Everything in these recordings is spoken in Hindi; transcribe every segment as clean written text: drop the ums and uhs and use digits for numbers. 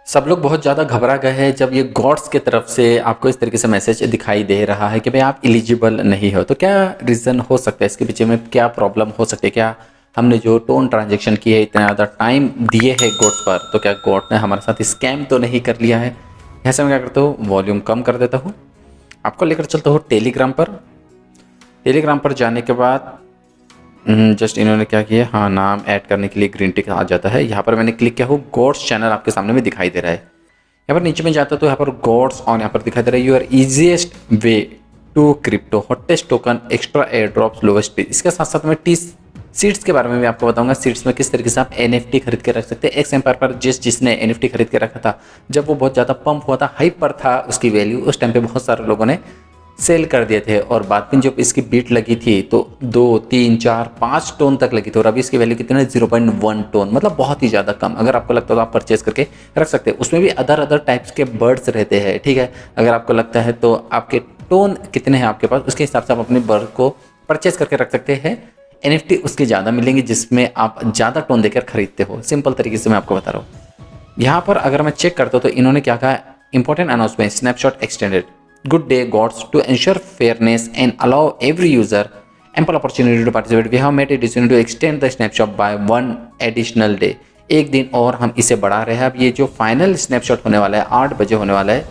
सब लोग बहुत ज़्यादा घबरा गए हैं जब ये गॉड्स की तरफ से आपको इस तरीके से मैसेज दिखाई दे रहा है कि भाई आप एलिजिबल नहीं हो। तो क्या रीज़न हो सकता है इसके पीछे में, क्या प्रॉब्लम हो सकती है? क्या हमने जो टोन ट्रांजेक्शन की है, इतना ज़्यादा टाइम दिए है गॉड्स पर, तो क्या गॉड ने हमारे साथ स्कैम तो नहीं कर लिया है? ऐसे मैं क्या करता हूँ, वॉल्यूम कम कर देता हूँ, आपको लेकर चलता हूँ टेलीग्राम पर। टेलीग्राम पर जाने के बाद जस्ट इन्होंने क्या किया, हाँ नाम ऐड करने के लिए ग्रीन टिक आ जाता है। यहाँ पर मैंने क्लिक किया हूँ, गॉड्स चैनल आपके सामने में दिखाई दे रहा है। यहाँ पर नीचे में जाता तो यहाँ पर गॉड्स ऑन यहाँ पर दिखाई दे रहा है, your easiest way to crypto hottest token extra airdrops lowest पे। इसके साथ साथ मैं टी सीट्स के बारे में भी आपको बताऊंगा। सीट्स में किस तरीके से आप NFT खरीद के रख सकते हैं। एक्स एम्पायर पर जिसने NFT खरीद के रखा था, जब वो बहुत ज़्यादा पंप हुआ था, हाइप पर था उसकी वैल्यू, उस टाइम पे बहुत सारे लोगों ने सेल कर दिए थे। और बाद में जब इसकी बीट लगी थी तो 2, 3, 4, 5 टोन तक लगी थी, और अभी इसकी वैल्यू कितनी है, 0.1 टोन, मतलब बहुत ही ज़्यादा कम। अगर आपको लगता है तो आप परचेज करके रख सकते हैं। उसमें भी अदर टाइप्स के बर्ड्स रहते हैं, ठीक है। अगर आपको लगता है तो आपके टोन कितने हैं आपके पास, उसके हिसाब से आप अपने बर्ड को परचेज करके रख सकते हैं। NFT उसके ज़्यादा मिलेंगे जिसमें आप ज़्यादा टोन देकर खरीदते हो। सिंपल तरीके से मैं आपको बता रहा हूँ। यहाँ पर अगर मैं चेक करता हूँ तो इन्होंने क्या कहा, important announcement, snapshot extended, good day gods, to ensure fairness and allow every user ample opportunity to participate, we have made a decision to extend the snapshot by 1 additional day। एक दिन और हम इसे बढ़ा रहे हैं। अब ये जो फाइनल स्नैपशॉट होने वाला है 8 बजे होने वाला है,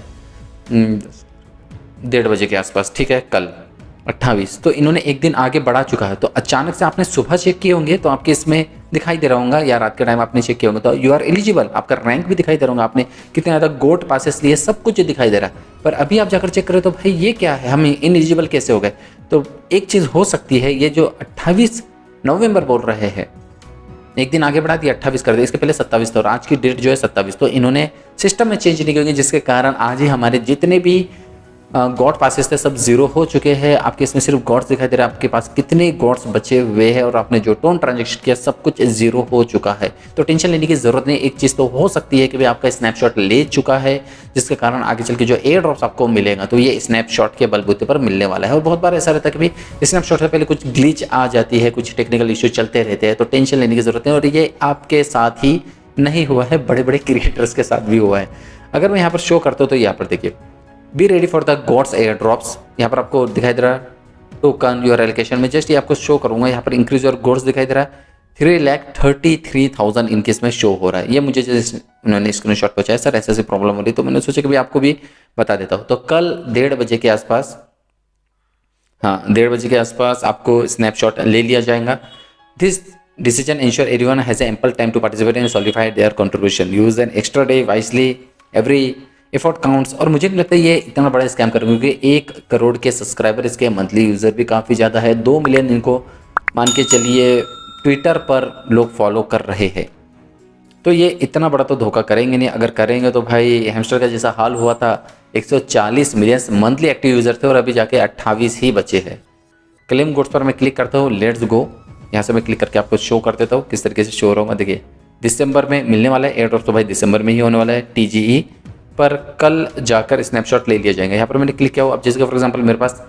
1:30 बजे के आसपास, ठीक है, कल 28। तो इन्होंने एक दिन आगे बढ़ा चुका है। तो अचानक से आपने सुबह चेक किए होंगे तो आपके इसमें दिखाई दे रहा होगा, या रात के टाइम आपने चेक किया होगा तो यू आर एलिजिबल, आपका रैंक भी दिखाई दे रहा होगा, आपने कितने ज़्यादा गोट पासेस लिए, सब कुछ दिखाई दे रहा है। पर अभी आप जाकर चेक करें तो भाई ये क्या है, हम इनएलिजिबल कैसे हो गए? तो एक चीज़ हो सकती है, ये जो 28 नवंबर बोल रहे हैं, एक दिन आगे बढ़ा दिया, 28 कर दिया, इसके पहले 27 था और आज की डेट जो है 27। तो इन्होंने सिस्टम में चेंज नहीं किया, जिसके कारण आज ही हमारे जितने भी गॉड पासेस थे सब जीरो हो चुके हैं। आपके इसमें सिर्फ गॉड्स दिखाई दे रहा है, आपके पास कितने गॉड्स बचे हुए हैं, और आपने जो टोन ट्रांजेक्शन किया सब कुछ जीरो हो चुका है। तो टेंशन लेने की जरूरत नहीं। एक चीज़ तो हो सकती है कि भाई आपका स्नैपशॉट ले चुका है, जिसके कारण आगे चल के जो एयर ड्रॉप्स आपको मिलेगा तो ये स्नैपशॉट के बलबूते पर मिलने वाला है। और बहुत बार ऐसा रहता है कि भाई स्नैपशॉट से पहले कुछ ग्लिच आ जाती है, कुछ टेक्निकल इश्यू चलते रहते हैं, तो टेंशन लेने की जरूरत नहीं। और ये आपके साथ ही नहीं हुआ है, बड़े बड़े क्रिएटर्स के साथ भी हुआ है। अगर मैं यहाँ पर शो करता हूँ तो यहाँ पर देखिए, be ready for the gods air drops, यहाँ पर आपको दिखाई दे रहा है टोकन योर एलोकेशन में। जस्ट ये आपको शो करूंगा, यहाँ पर इंक्रीज योर गॉड्स दिखाई दे रहा है, 3,33,000 इनके इसमें शो हो रहा है। ये मुझे जैसे उन्होंने स्क्रीनशॉट पहुंचाया, सर ऐसे प्रॉब्लम हो रही, तो मैंने सोचा कि भाई आपको भी बता देता हूँ। तो कल 1:30 बजे के आसपास, हाँ 1:30 बजे के आसपास आपको स्नैपशॉट ले लिया जाएगा। This decision ensure everyone has ample time to participate and solidify their contribution, use an extra day wisely, every effort counts. और मुझे नहीं लगता ये इतना बड़ा स्कैम करेंगे, क्योंकि 1 करोड़ के सब्सक्राइबर, इसके मंथली यूज़र भी काफ़ी ज़्यादा है, 2 मिलियन इनको मान के चलिए ट्विटर पर लोग फॉलो कर रहे हैं। तो ये इतना बड़ा तो धोखा करेंगे नहीं। अगर करेंगे तो भाई हैमस्टर का जैसा हाल हुआ था, 140 मिलियन मंथली एक्टिव यूज़र थे और अभी जाके 28 ही बचे हैं। क्लेम गुड्स पर मैं क्लिक करता हूँ, लेट्स गो, यहाँ से मैं क्लिक करके आपको शो कर देता हूँ किस तरीके से शो हो रहा होगा। देखिए दिसंबर में मिलने वाला है एयर ड्रॉप, तो भाई दिसंबर में ही होने वाला है। TGE पर कल जाकर स्नैपशॉट ले लिया जाएगा। यहाँ पर मैंने क्लिक किया हो, अब जैसे फॉर एग्जांपल मेरे पास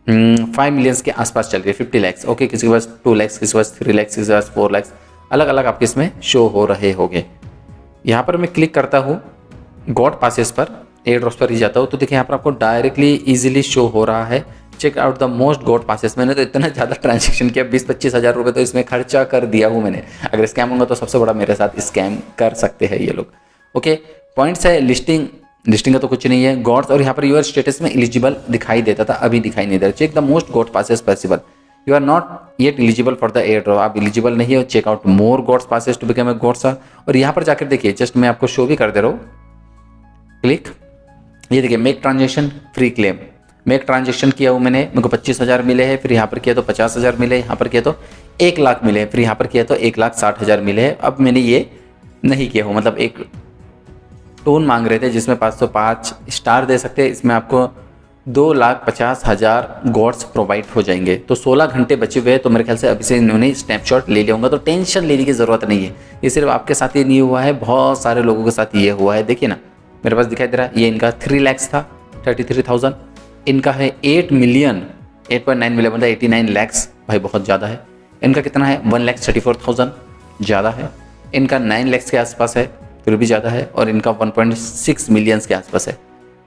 5 मिलियंस के आसपास चल रही है, 50 लाख, ओके, किसी के पास 2 लाख, किसी के पास 3 लाख, किसी के पास 4 लाख, अलग अलग आपके इसमें शो हो रहे होंगे। यहाँ पर मैं क्लिक करता हूँ गॉड पासेस पर, एयर ड्रॉप्स पर ही जाता हूँ, तो देखिए यहाँ पर आपको डायरेक्टली ईजिली शो हो रहा है, check out the most god passes. मैंने तो इतना ज़्यादा ट्रांजेक्शन किया, 20-25 हज़ार रुपये तो इसमें खर्चा कर दिया हूँ मैंने। अगर स्कैम होगा तो सबसे बड़ा मेरे साथ स्कैम कर सकते हैं ये लोग। ओके, पॉइंट्स है, लिस्टिंग का तो कुछ नहीं है, गॉड्स, और यहाँ पर यूर स्टेटस में एलिजिबल दिखाई देता था, अभी दिखाई नहीं दे रहा। Check the most god passes possible, you are not yet eligible for the airdrop, आप एलिजिबल नहीं हो। Check out more gods passes to become a gods. और यहाँ पर जाकर देखिए, जस्ट मैं आपको शो भी कर दे रहा हूँ, क्लिक, ये देखिए make transaction free claim, make transaction किया हूँ मैंने, मेरे को 25,000 मिले हैं, फिर यहाँ पर किया तो 50,000 मिले, यहाँ पर किया तो 1 लाख मिले, फिर यहाँ पर किया तो 1,60,000 मिले हैं। अब मैंने ये नहीं किया हूँ, मतलब एक टोन मांग रहे थे जिसमें 505 स्टार दे सकते हैं, इसमें आपको 2,50,000 गॉड्स प्रोवाइड हो जाएंगे। तो 16 घंटे बचे हुए हैं, तो मेरे ख्याल से अभी से इन्होंने स्नैपशॉट ले लिया होगा, तो टेंशन लेने की ज़रूरत नहीं है। ये सिर्फ आपके साथ ही नहीं हुआ है, बहुत सारे लोगों के साथ ये हुआ है। देखिए ना, मेरे पास दिखाई दे रहा है, ये इनका 3 लाख था, 33,000, इनका है 8 मिलियन, 8.9 मिलियन मतलब 89 लैक्स, भाई बहुत ज़्यादा है। इनका कितना है, 1,34,000, ज़्यादा है। इनका 9 लाख के आसपास है, फिर भी ज़्यादा है, और इनका 1.6 मिलियंस के आसपास है।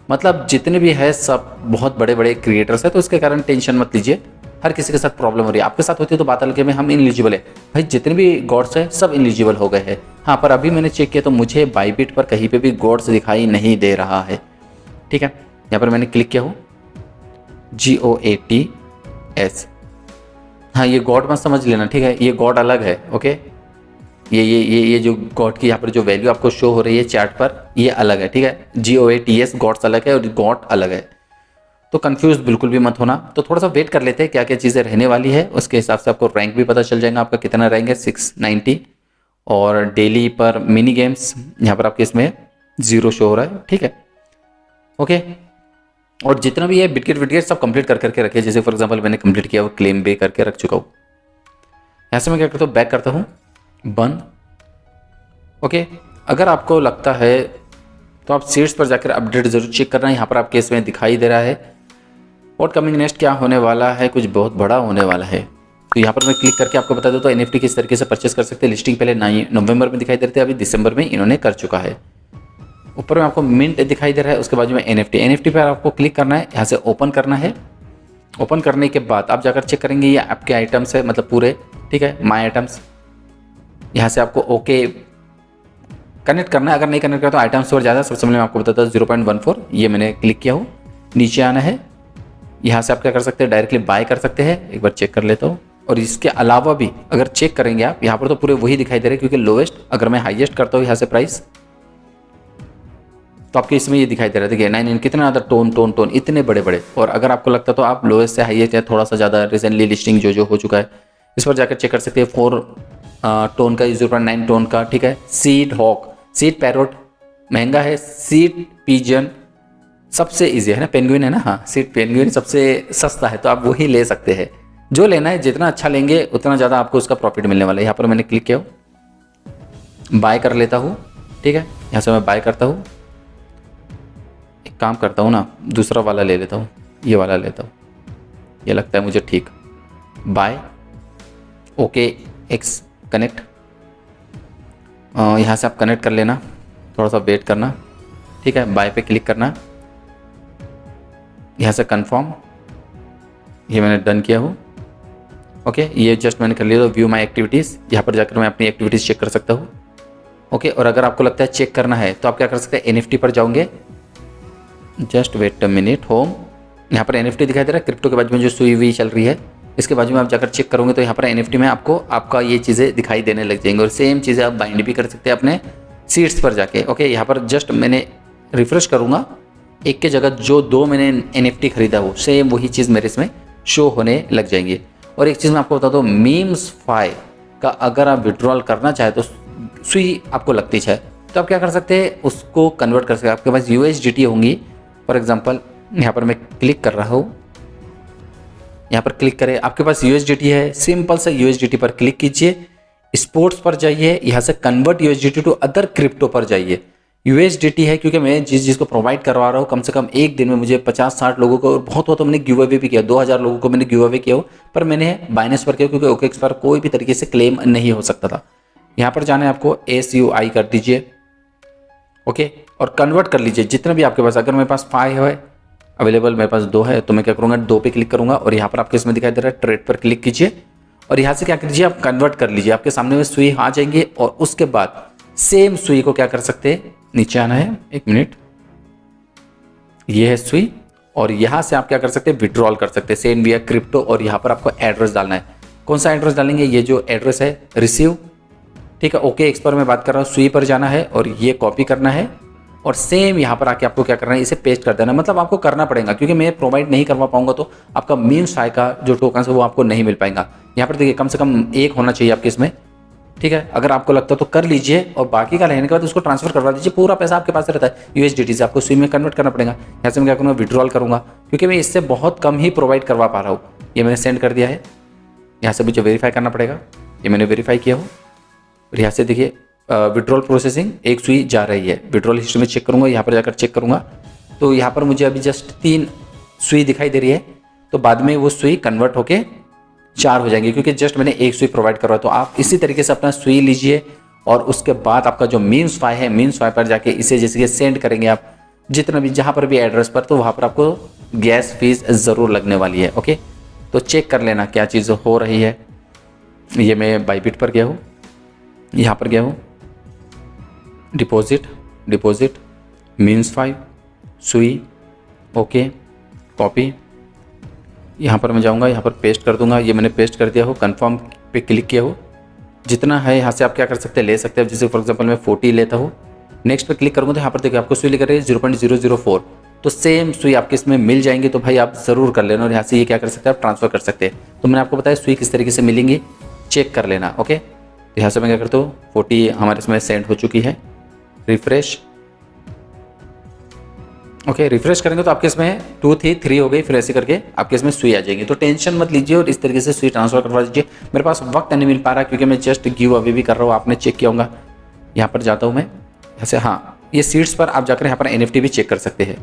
मतलब जितने भी है सब बहुत बड़े बड़े क्रिएटर्स है, तो इसके कारण टेंशन मत लीजिए। हर किसी के साथ प्रॉब्लम हो रही है, आपके साथ होती है तो बात अलग है, में हम इनएलिजिबल है भाई, जितने भी गॉड्स है सब इनएलिजिबल हो गए हैं। हाँ, पर अभी मैंने चेक किया तो मुझे बाइबिट पर कहीं पे भी गॉड्स दिखाई नहीं दे रहा है। ठीक है, यहाँ पर मैंने क्लिक किया हो GOATS। हाँ, ये गॉड मत समझ लेना, ठीक है, ये गॉड अलग है। ओके, ये जो गॉड की यहाँ पर जो वैल्यू आपको शो हो रही है चार्ट पर, ये अलग है। ठीक है, GOATS गॉड्स अलग है और गॉड अलग है, तो कंफ्यूज बिल्कुल भी मत होना। तो थोड़ा सा वेट कर लेते हैं क्या क्या चीज़ें रहने वाली है, उसके हिसाब से आपको रैंक भी पता चल जाएगा आपका कितना रैंक है, 690। और डेली पर मिनी गेम्स यहाँ पर आपके इसमें 0 शो हो रहा है। ठीक है, ओके। और जितना भी है बिटगेट विटगेट सब कंप्लीट कर करके रखे, जैसे फॉर एग्जांपल मैंने कंप्लीट किया वो क्लेम बे करके रख चुका हूँ। यहाँ से मैं क्या करता हूँ, बैक करता हूँ, बंद। ओके, अगर आपको लगता है तो आप सीट्स पर जाकर अपडेट जरूर चेक करना। यहाँ पर आपके इसमें दिखाई दे रहा है व्हाट कमिंग नेक्स्ट, क्या होने वाला है, कुछ बहुत बड़ा होने वाला है। तो यहाँ पर मैं क्लिक करके आपको बता देता हूँ NFT किस तरीके से परचेस कर सकते हैं। लिस्टिंग पहले नवंबर में दिखाई दे रहे थे, अभी दिसंबर में इन्होंने कर चुका है। ऊपर में आपको मिंट दिखाई दे रहा है, उसके बाजू में NFT पर आपको क्लिक करना है, यहाँ से ओपन करना है। ओपन करने के बाद आप जाकर चेक करेंगे ये आपके आइटम्स है, मतलब पूरे। ठीक है, माई आइटम्स, यहाँ से आपको ओके कनेक्ट करना है। अगर नहीं कनेक्ट करा तो आइटम्स पर ज़्यादा, सबसे पहले मैं आपको बताता हूँ 0.14, ये मैंने क्लिक किया हूँ। नीचे आना है, यहाँ से आप क्या कर सकते हैं, डायरेक्टली बाय कर सकते हैं। एक बार चेक कर लेता हूँ। और इसके अलावा भी अगर चेक करेंगे आप, यहाँ पर तो पूरे वही दिखाई दे रहे हैं, क्योंकि लोवेस्ट अगर मैं हाईएस्ट करता हूँ यहाँ से प्राइस, तो आपके इसमें ये दिखाई दे रहा है। देखिए 9 कितना ज़्यादा टोन इतने बड़े बड़े। और अगर आपको लगता है तो आप लोएस्ट से हाईएस्ट या थोड़ा सा ज़्यादा रिसेंटली लिस्टिंग जो हो चुका है, इस पर जाकर चेक कर सकते हैं। 4 टोन का, 0.9 टोन का। ठीक है, सीड हॉक, सीड पैरोट महंगा है, सीड पिजन सबसे इजी है ना, पेंगुइन है ना, हाँ सीड पेंगुइन सबसे सस्ता है, तो आप वही ले सकते हैं। जो लेना है, जितना अच्छा लेंगे उतना ज़्यादा आपको उसका प्रॉफिट मिलने वाला है। यहाँ पर मैंने क्लिक किया, बाय कर लेता हूँ। ठीक है, यहाँ से मैं बाय करता हूँ। एक काम करता हूँ ना, दूसरा वाला ले लेता हूँ, ये वाला लेता हूँ, ये लगता है मुझे ठीक। बाय, ओके एक्स कनेक्ट, यहाँ से आप कनेक्ट कर लेना, थोड़ा सा वेट करना। ठीक है, बाय पे क्लिक करना, यहाँ से कंफर्म, ये मैंने डन किया हूँ। ओके, ये जस्ट मैंने कर लिया। तो व्यू माई एक्टिविटीज़, यहाँ पर जाकर मैं अपनी एक्टिविटीज़ चेक कर सकता हूँ। ओके, और अगर आपको लगता है चेक करना है तो आप क्या कर सकते हैं, NFT पर जाओगे। Just wait a minute, home, यहाँ पर NFT दिखाई दे रहा है, क्रिप्टो के बाजू में जो सुई हुई चल रही है, इसके बाजू में आप जाकर चेक करोगे तो यहाँ पर NFT में आपको आपका ये चीज़ें दिखाई देने लग जाएंगी। और सेम चीज़ें आप बाइंड भी कर सकते हैं अपने सीट्स पर जाके। ओके, यहाँ पर जस्ट मैंने रिफ्रेश करूँगा, एक के जगह जो 2 मैंने NFT खरीदा हो, सेम वही चीज़ मेरे इसमें शो होने लग जाएंगी। और एक चीज़ मैं आपको बता दूँ, मीम्सफाई का अगर आप विड्रॉल करना चाहे तो सुई आपको लगती है, तो आप क्या कर सकते हैं, उसको कन्वर्ट कर सकते हैं। आपके पास USDT होंगी, फॉर एग्जांपल यहाँ पर मैं क्लिक कर रहा हूँ, यहाँ पर क्लिक करें, आपके पास USDT है, सिंपल सा USDT पर क्लिक कीजिए, स्पोर्ट्स पर जाइए, यहाँ से convert USDT to other crypto पर जाइए। USDT है क्योंकि मैं जिसको प्रोवाइड करवा रहा हूँ, कम से कम एक दिन में मुझे 50-60 लोगों को, और बहुत हो तो मैंने गिव अवे भी किया, 2000 लोगों को मैंने गिव अवे किया हो, पर मैंने बाइनेंस पर किया क्योंकि OKX पर कोई भी तरीके से क्लेम नहीं हो सकता था। यहाँ पर जाना है आपको, SUI कर दीजिए। ओके, और कन्वर्ट कर लीजिए जितना भी आपके पास। अगर मेरे पास 5 है अवेलेबल, मेरे पास 2 है, तो मैं क्या करूँगा, 2 पे क्लिक करूँगा। और यहाँ पर आपके इसमें दिखाई दे रहा है ट्रेड पर क्लिक कीजिए, और यहाँ से क्या कीजिए, आप कन्वर्ट कर लीजिए। आपके सामने में सुई आ जाएंगे, और उसके बाद सेम सुई को क्या कर सकते हैं, नीचे आना है, 1 मिनट, ये है सुई, और यहाँ से आप क्या कर सकते हैं, विड्रॉल कर सकते हैं सेम विया क्रिप्टो। और यहाँ पर आपको एड्रेस डालना है। कौन सा एड्रेस डालेंगे, ये जो एड्रेस है रिसीव। ठीक है, OKX पर मैं बात कर रहा हूँ, सुई पर जाना है और ये कॉपी करना है, और सेम यहाँ पर आके आपको क्या करना है, इसे पेस्ट कर देना। मतलब आपको करना पड़ेगा, क्योंकि मैं प्रोवाइड नहीं करवा पाऊंगा तो आपका मीम्सफाई का जो टोकन है वो आपको नहीं मिल पाएगा। यहाँ पर देखिए कम से कम 1 होना चाहिए आपके इसमें। ठीक है, अगर आपको लगता है तो कर लीजिए, और बाकी का रहने के बाद उसको ट्रांसफर करवा दीजिए। पूरा पैसा आपके पास रहता है, USDT से आपको सुई में कन्वर्ट करना पड़ेगा। यहाँ से मैं क्या करूँगा, विड्रॉल करूँगा, क्योंकि मैं इससे बहुत कम ही प्रोवाइड करवा पा रहा हूँ। ये मैंने सेंड कर दिया है, यहाँ से मुझे वेरीफाई करना पड़ेगा, ये मैंने वेरीफाई किया हो। और यहाँ से देखिए विड्रॉल प्रोसेसिंग, 1 सुई जा रही है। विड्रॉल हिस्ट्री में चेक करूँगा, यहाँ पर जाकर चेक करूँगा, तो यहाँ पर मुझे अभी जस्ट 3 सुई दिखाई दे रही है, तो बाद में वो सुई कन्वर्ट होके 4 हो जाएंगे, क्योंकि जस्ट मैंने 1 सुई प्रोवाइड करवा। तो आप इसी तरीके से अपना सुई लीजिए और उसके बाद आपका जो मेन स्वाई है, मेन स्वाई पर जाके इसे जैसे कि सेंड करेंगे आप जितना भी जहाँ पर भी एड्रेस पर, तो वहाँ पर आपको गैस फीस ज़रूर लगने वाली है। ओके, तो चेक कर लेना क्या चीज़ हो रही है। ये मैं बाईबिट पर गया हूँ, यहाँ पर गया हूँ, डिपॉजिट मीन्स 5 सुई, ओके, कॉपी, यहाँ पर मैं जाऊँगा, यहाँ पर पेस्ट कर दूंगा। ये मैंने पेस्ट कर दिया हो, कंफर्म पे क्लिक किया हो। जितना है यहाँ से आप क्या कर सकते हैं, ले सकते हैं। जैसे फॉर एग्जांपल मैं 40 लेता हूँ, नेक्स्ट पे क्लिक करूँगा तो यहाँ पर देखिए आपको सुई लिख रही है 0.004, तो सेम सुई आपके इसमें मिल जाएंगी। तो भाई आप ज़रूर कर लेना और यहाँ से ये क्या कर सकते हैं, आप ट्रांसफ़र कर सकते हैं। तो मैंने आपको बताया सुई किस तरीके से मिलेंगी, चेक कर लेना। ओके, यहाँ से मैं क्या करता हूँ, 40 हमारे इसमें सेंड हो चुकी है। रिफ्रेश, ओके, रिफ्रेश करेंगे तो आपके इसमें 2 थी 3 हो गई, फिर ऐसे करके आपके इसमें सुई आ जाएगी। तो टेंशन मत लीजिए और इस तरीके से सुई ट्रांसफर करवा दीजिए। मेरे पास वक्त नहीं मिल पा रहा क्योंकि मैं जस्ट गिव अवे भी कर रहा हूँ, आपने चेक किया होगा। यहाँ पर जाता हूँ मैं ऐसे, हाँ, ये सीट्स पर आप जाकर यहाँ पर NFT भी चेक कर सकते हैं।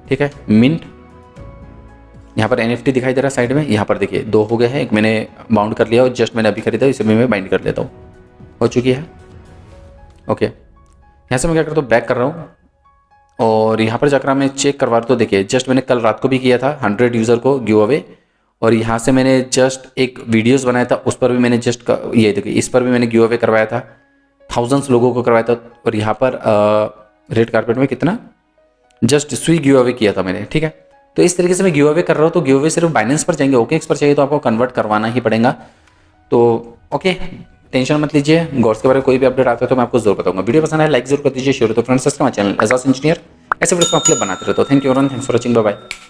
ठीक है, मिंट, यहाँ पर NFT दिखाई दे रहा है साइड में। यहाँ पर देखिए 2 हो गए हैं, एक मैंने बाउंड कर लिया और जस्ट मैंने अभी खरीदा, इसे मैं बाइंड कर लेता हूँ, हो चुकी है। ओके, यहाँ से मैं क्या करता हूँ, बैक कर रहा हूँ और यहाँ पर जाकर मैं चेक करवा रहा हूँ। तो देखिए जस्ट मैंने कल रात को भी किया था 100 यूज़र को गिव अवे, और यहाँ से मैंने जस्ट एक वीडियोस बनाया था, उस पर भी मैंने जस्ट ये देखिए इस पर भी मैंने गिव अवे करवाया था, थाउजेंड्स लोगों को करवाया था। और यहाँ पर रेड कारपेट में कितना जस्ट सुई गिव अवे किया था मैंने। ठीक है, तो इस तरीके से मैं गिव अवे कर रहा हूँ। तो गिव अवे सिर्फ बाइनेंस पर जाएंगे, OKX पर चाहिए तो आपको कन्वर्ट करवाना ही पड़ेगा। तो ओके, टेंशन मत लीजिए, गॉड्स के बारे में कोई भी अपडेट आता है तो मैं आपको जरूर बताऊंगा। वीडियो पसंद है लाइक जरूर कर दीजिए, share to friends, subscribe channel Ejaz engineer, ऐसे वीडियो आपके लिए बनाते रहता हूँ। Thank you everyone, thanks for watching, bye bye.